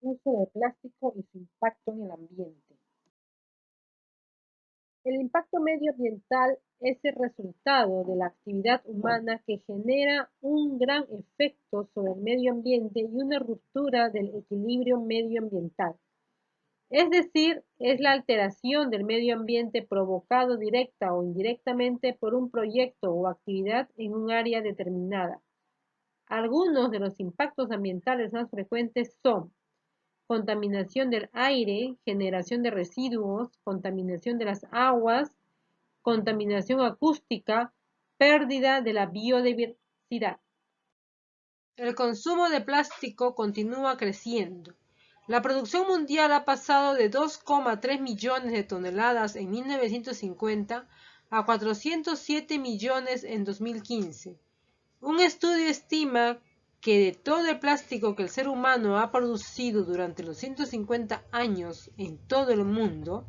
uso de plástico y su impacto en el ambiente. El impacto medioambiental es el resultado de la actividad humana que genera un gran efecto sobre el medio ambiente y una ruptura del equilibrio medioambiental. Es decir, es la alteración del medio ambiente provocado directa o indirectamente por un proyecto o actividad en un área determinada. Algunos de los impactos ambientales más frecuentes son contaminación del aire, generación de residuos, contaminación de las aguas, contaminación acústica, pérdida de la biodiversidad. El consumo de plástico continúa creciendo. La producción mundial ha pasado de 2,3 millones de toneladas en 1950 a 407 millones en 2015. Un estudio estima que de todo el plástico que el ser humano ha producido durante los 150 años en todo el mundo,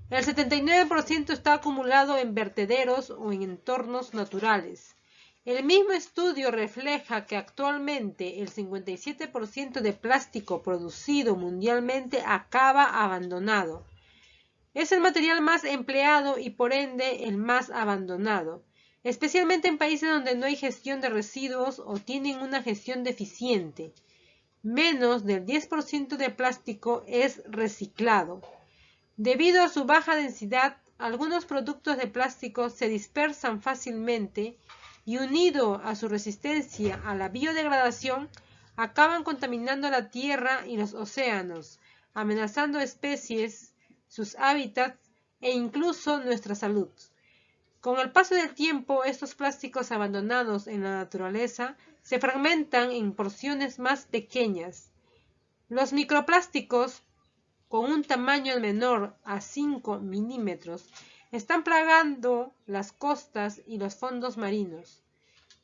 el 79% está acumulado en vertederos o en entornos naturales. El mismo estudio refleja que actualmente el 57% de plástico producido mundialmente acaba abandonado. Es el material más empleado y por ende el más abandonado, especialmente en países donde no hay gestión de residuos o tienen una gestión deficiente. Menos del 10% de plástico es reciclado. Debido a su baja densidad, algunos productos de plástico se dispersan fácilmente y unido a su resistencia a la biodegradación, acaban contaminando la tierra y los océanos, amenazando especies, sus hábitats e incluso nuestra salud. Con el paso del tiempo, estos plásticos abandonados en la naturaleza se fragmentan en porciones más pequeñas. Los microplásticos, con un tamaño menor a 5 milímetros, están plagando las costas y los fondos marinos.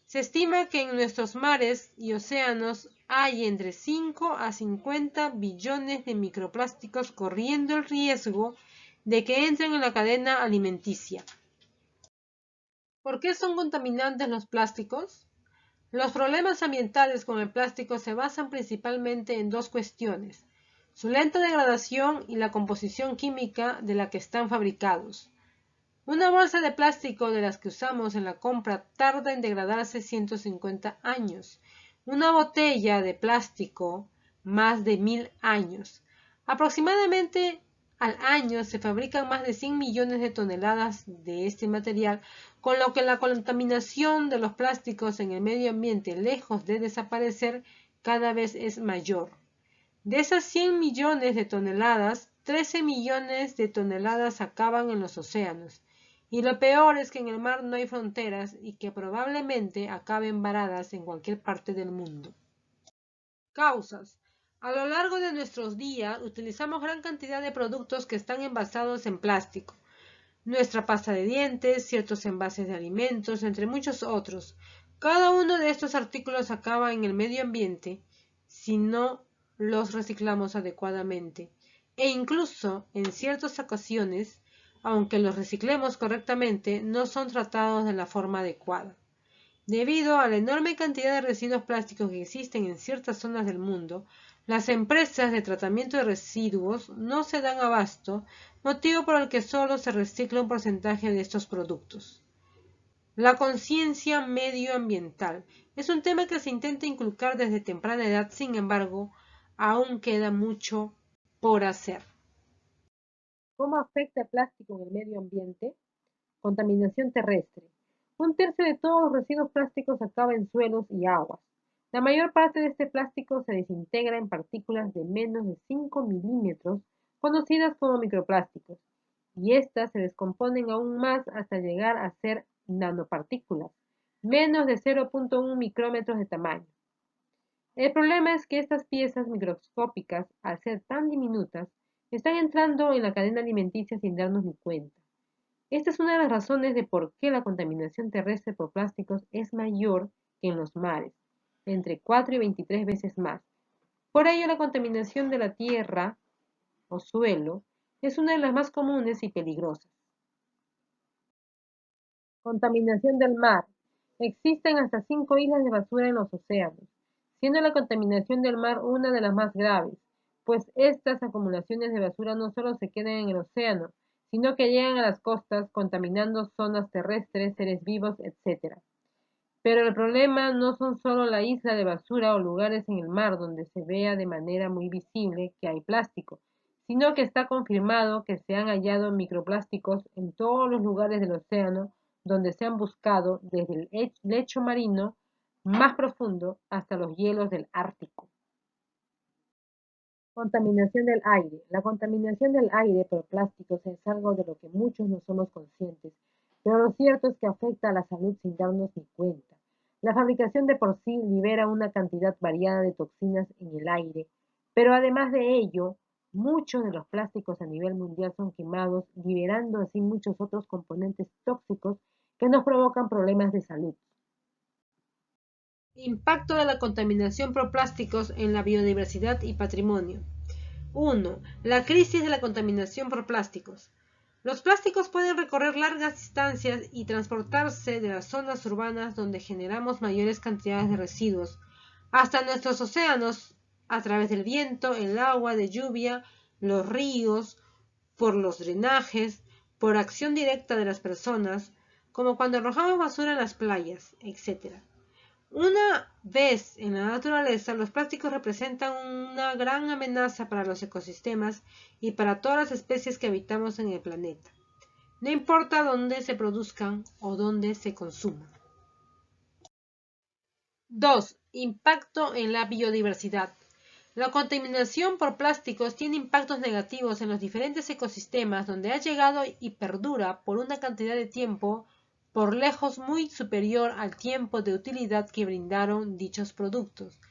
Se estima que en nuestros mares y océanos hay entre 5 a 50 billones de microplásticos corriendo el riesgo de que entren en la cadena alimenticia. ¿Por qué son contaminantes los plásticos? Los problemas ambientales con el plástico se basan principalmente en dos cuestiones: su lenta degradación y la composición química de la que están fabricados. Una bolsa de plástico de las que usamos en la compra tarda en degradarse 150 años. Una botella de plástico, más de 1000 años. Aproximadamente al año se fabrican más de 100 millones de toneladas de este material, con lo que la contaminación de los plásticos en el medio ambiente, lejos de desaparecer, cada vez es mayor. De esas 100 millones de toneladas, 13 millones de toneladas acaban en los océanos. Y lo peor es que en el mar no hay fronteras y que probablemente acaben varadas en cualquier parte del mundo. Causas. A lo largo de nuestros días utilizamos gran cantidad de productos que están envasados en plástico. Nuestra pasta de dientes, ciertos envases de alimentos, entre muchos otros. Cada uno de estos artículos acaba en el medio ambiente si no los reciclamos adecuadamente. E incluso, en ciertas ocasiones, aunque los reciclemos correctamente, no son tratados de la forma adecuada. Debido a la enorme cantidad de residuos plásticos que existen en ciertas zonas del mundo, las empresas de tratamiento de residuos no se dan abasto, motivo por el que solo se recicla un porcentaje de estos productos. La conciencia medioambiental es un tema que se intenta inculcar desde temprana edad, sin embargo, aún queda mucho por hacer. ¿Cómo afecta el plástico en el medio ambiente? Contaminación terrestre. Un tercio de todos los residuos plásticos acaba en suelos y aguas. La mayor parte de este plástico se desintegra en partículas de menos de 5 milímetros, conocidas como microplásticos, y estas se descomponen aún más hasta llegar a ser nanopartículas, menos de 0,1 micrómetros de tamaño. El problema es que estas piezas microscópicas, al ser tan diminutas, están entrando en la cadena alimenticia sin darnos ni cuenta. Esta es una de las razones de por qué la contaminación terrestre por plásticos es mayor que en los mares, entre 4 y 23 veces más. Por ello, la contaminación de la tierra o suelo es una de las más comunes y peligrosas. Contaminación del mar. Existen hasta 5 islas de basura en los océanos, siendo la contaminación del mar una de las más graves. pues estas acumulaciones de basura no solo se quedan en el océano, sino que llegan a las costas contaminando zonas terrestres, seres vivos, etc. Pero el problema no son solo la isla de basura o lugares en el mar donde se vea de manera muy visible que hay plástico, sino que está confirmado que se han hallado microplásticos en todos los lugares del océano donde se han buscado desde el lecho marino más profundo hasta los hielos del Ártico. Contaminación del aire. La contaminación del aire por plásticos es algo de lo que muchos no somos conscientes, pero lo cierto es que afecta a la salud sin darnos ni cuenta. La fabricación de por sí libera una cantidad variada de toxinas en el aire, pero además de ello, muchos de los plásticos a nivel mundial son quemados, liberando así muchos otros componentes tóxicos que nos provocan problemas de salud. Impacto de la contaminación por plásticos en la biodiversidad y patrimonio. 1. La crisis de la contaminación por plásticos. Los plásticos pueden recorrer largas distancias y transportarse de las zonas urbanas donde generamos mayores cantidades de residuos hasta nuestros océanos a través del viento, el agua de lluvia, los ríos, por los drenajes, por acción directa de las personas, como cuando arrojamos basura en las playas, etc. Una vez en la naturaleza, los plásticos representan una gran amenaza para los ecosistemas y para todas las especies que habitamos en el planeta, no importa dónde se produzcan o dónde se consuman. 2. Impacto en la biodiversidad. La contaminación por plásticos tiene impactos negativos en los diferentes ecosistemas donde ha llegado y perdura por una cantidad de tiempo por lejos muy superior al tiempo de utilidad que brindaron dichos productos.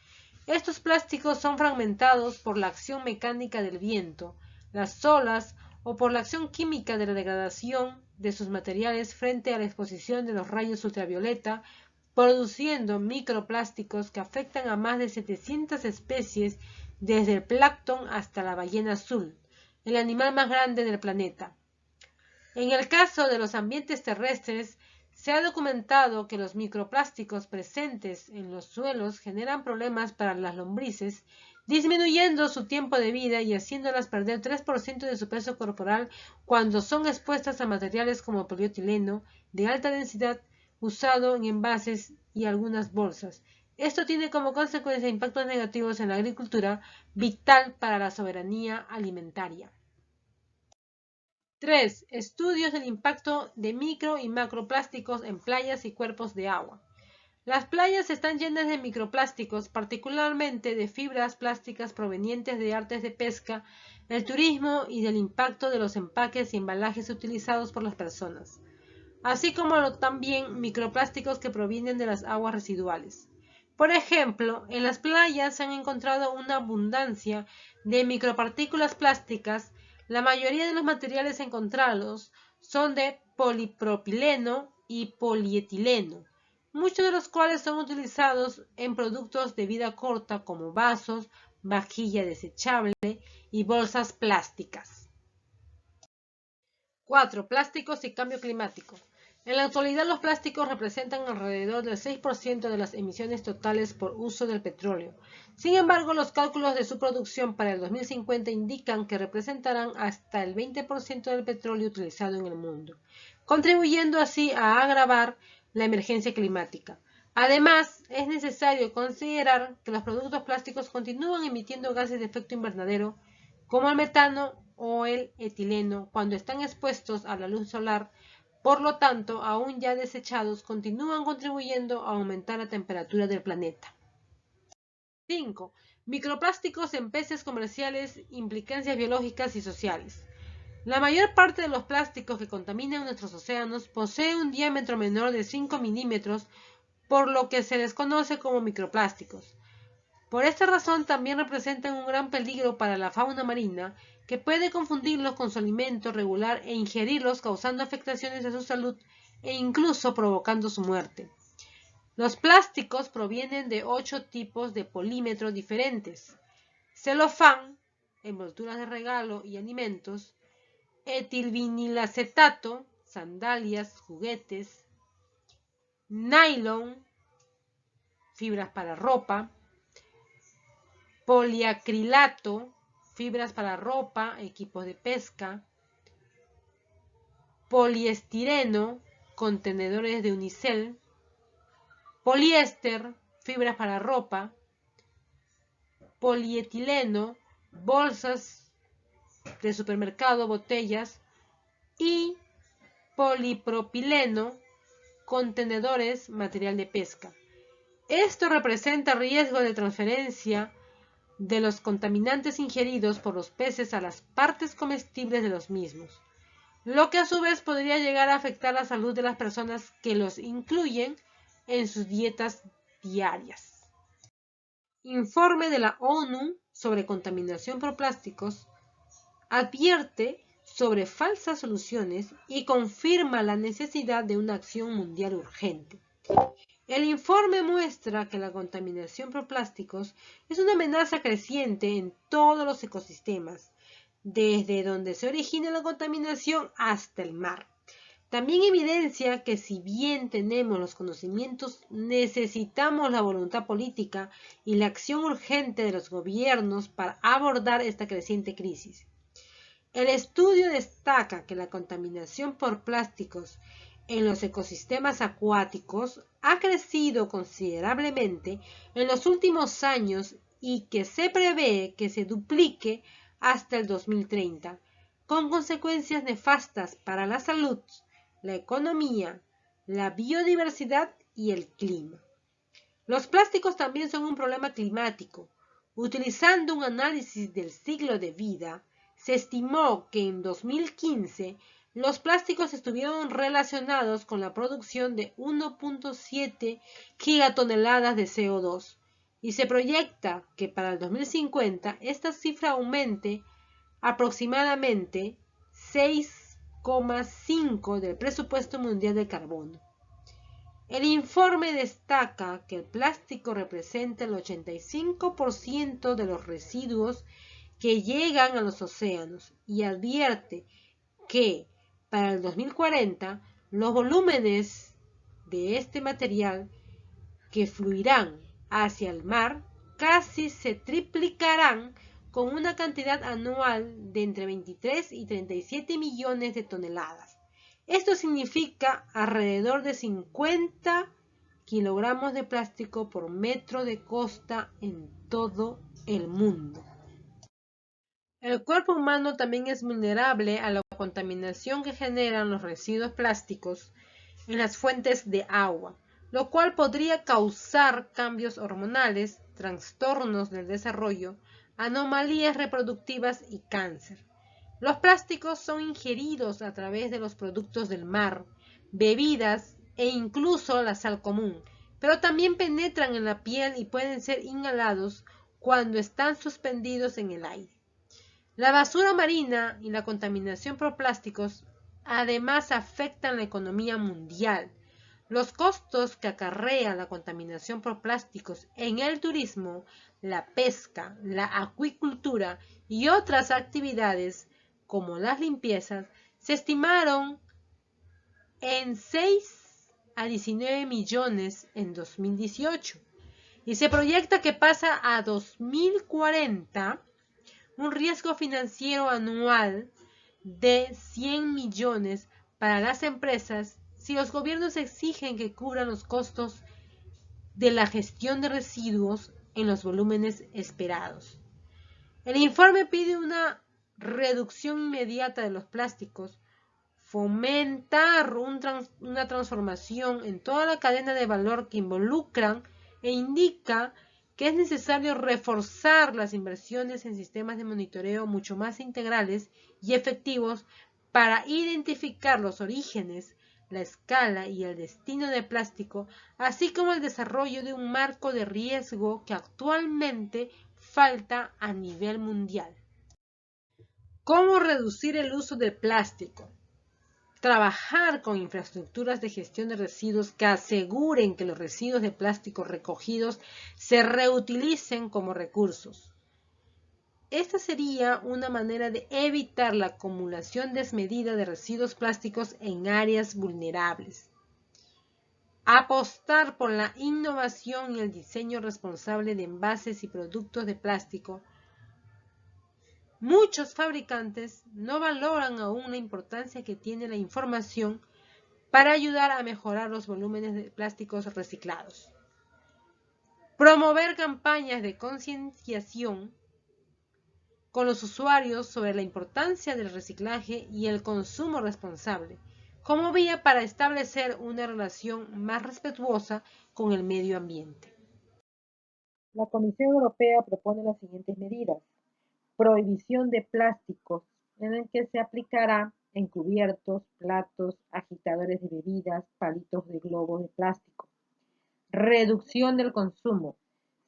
Estos plásticos son fragmentados por la acción mecánica del viento, las olas o por la acción química de la degradación de sus materiales frente a la exposición de los rayos ultravioleta, produciendo microplásticos que afectan a más de 700 especies desde el plancton hasta la ballena azul, el animal más grande del planeta. En el caso de los ambientes terrestres, se ha documentado que los microplásticos presentes en los suelos generan problemas para las lombrices, disminuyendo su tiempo de vida y haciéndolas perder 3% de su peso corporal cuando son expuestas a materiales como polietileno de alta densidad usado en envases y algunas bolsas. Esto tiene como consecuencia impactos negativos en la agricultura, vital para la soberanía alimentaria. 3. Estudios del impacto de micro y macroplásticos en playas y cuerpos de agua. Las playas están llenas de microplásticos, particularmente de fibras plásticas provenientes de artes de pesca, del turismo y del impacto de los empaques y embalajes utilizados por las personas, así como también microplásticos que provienen de las aguas residuales. Por ejemplo, en las playas se han encontrado una abundancia de micropartículas plásticas. La mayoría de los materiales encontrados son de polipropileno y polietileno, muchos de los cuales son utilizados en productos de vida corta como vasos, vajilla desechable y bolsas plásticas. 4. Plásticos y cambio climático. En la actualidad los plásticos representan alrededor del 6% de las emisiones totales por uso del petróleo. Sin embargo, los cálculos de su producción para el 2050 indican que representarán hasta el 20% del petróleo utilizado en el mundo, contribuyendo así a agravar la emergencia climática. Además, es necesario considerar que los productos plásticos continúan emitiendo gases de efecto invernadero, como el metano o el etileno, cuando están expuestos a la luz solar. Por lo tanto, aún ya desechados, continúan contribuyendo a aumentar la temperatura del planeta. 5. Microplásticos en peces comerciales, implicancias biológicas y sociales. La mayor parte de los plásticos que contaminan nuestros océanos posee un diámetro menor de 5 milímetros, por lo que se les conoce como microplásticos. Por esta razón también representan un gran peligro para la fauna marina, que puede confundirlos con su alimento regular e ingerirlos causando afectaciones a su salud e incluso provocando su muerte. Los plásticos provienen de 8 tipos de polímetros diferentes: celofán, envolturas de regalo y alimentos; etilvinilacetato, sandalias, juguetes; nylon, fibras para ropa; poliacrilato, fibras para ropa, equipos de pesca, poliestireno, contenedores de unicel, poliéster, fibras para ropa, polietileno, bolsas de supermercado, botellas, y polipropileno, contenedores, material de pesca. Esto representa riesgo de transferencia de los contaminantes ingeridos por los peces a las partes comestibles de los mismos, lo que a su vez podría llegar a afectar la salud de las personas que los incluyen en sus dietas diarias. Informe de la ONU sobre contaminación por plásticos advierte sobre falsas soluciones y confirma la necesidad de una acción mundial urgente. El informe muestra que la contaminación por plásticos es una amenaza creciente en todos los ecosistemas, desde donde se origina la contaminación hasta el mar. También evidencia que si bien tenemos los conocimientos, necesitamos la voluntad política y la acción urgente de los gobiernos para abordar esta creciente crisis. El estudio destaca que la contaminación por plásticos en los ecosistemas acuáticos ha crecido considerablemente en los últimos años y que se prevé que se duplique hasta el 2030, con consecuencias nefastas para la salud, la economía, la biodiversidad y el clima. Los plásticos también son un problema climático. Utilizando un análisis del ciclo de vida, se estimó que en 2015 los plásticos estuvieron relacionados con la producción de 1.7 gigatoneladas de CO2 y se proyecta que para el 2050 esta cifra aumente aproximadamente 6,5 del presupuesto mundial de carbono. El informe destaca que el plástico representa el 85% de los residuos que llegan a los océanos y advierte que para el 2040 los volúmenes de este material que fluirán hacia el mar casi se triplicarán con una cantidad anual de entre 23 y 37 millones de toneladas. Esto significa alrededor de 50 kilogramos de plástico por metro de costa en todo el mundo. El cuerpo humano también es vulnerable a la contaminación que generan los residuos plásticos en las fuentes de agua, lo cual podría causar cambios hormonales, trastornos del desarrollo, anomalías reproductivas y cáncer. Los plásticos son ingeridos a través de los productos del mar, bebidas e incluso la sal común, pero también penetran en la piel y pueden ser inhalados cuando están suspendidos en el aire. La basura marina y la contaminación por plásticos además afectan la economía mundial. Los costos que acarrea la contaminación por plásticos en el turismo, la pesca, la acuicultura y otras actividades como las limpiezas se estimaron en 6 a 19 millones en 2018 y se proyecta que pasa a 2040 un riesgo financiero anual de 100 millones para las empresas si los gobiernos exigen que cubran los costos de la gestión de residuos en los volúmenes esperados. El informe pide una reducción inmediata de los plásticos, fomentar una transformación en toda la cadena de valor que involucran e indica que es necesario reforzar las inversiones en sistemas de monitoreo mucho más integrales y efectivos para identificar los orígenes, la escala y el destino del plástico, así como el desarrollo de un marco de riesgo que actualmente falta a nivel mundial. ¿Cómo reducir el uso del plástico? Trabajar con infraestructuras de gestión de residuos que aseguren que los residuos de plástico recogidos se reutilicen como recursos. Esta sería una manera de evitar la acumulación desmedida de residuos plásticos en áreas vulnerables. Apostar por la innovación y el diseño responsable de envases y productos de plástico Muchos fabricantes no valoran aún la importancia que tiene la información para ayudar a mejorar los volúmenes de plásticos reciclados. Promover campañas de concienciación con los usuarios sobre la importancia del reciclaje y el consumo responsable, como vía para establecer una relación más respetuosa con el medio ambiente. La Comisión Europea propone las siguientes medidas. Prohibición de plásticos, en el que se aplicará en cubiertos, platos, agitadores de bebidas, palitos de globos de plástico. Reducción del consumo.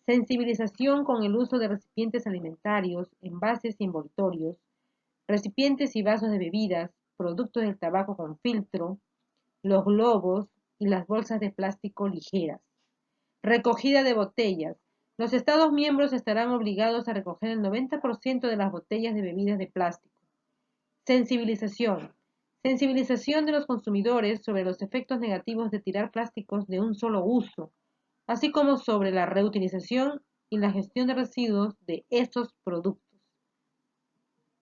Sensibilización con el uso de recipientes alimentarios, envases y envoltorios, recipientes y vasos de bebidas, productos del tabaco con filtro, los globos y las bolsas de plástico ligeras. Recogida de botellas. Los Estados miembros estarán obligados a recoger el 90% de las botellas de bebidas de plástico. Sensibilización. Sensibilización de los consumidores sobre los efectos negativos de tirar plásticos de un solo uso, así como sobre la reutilización y la gestión de residuos de estos productos.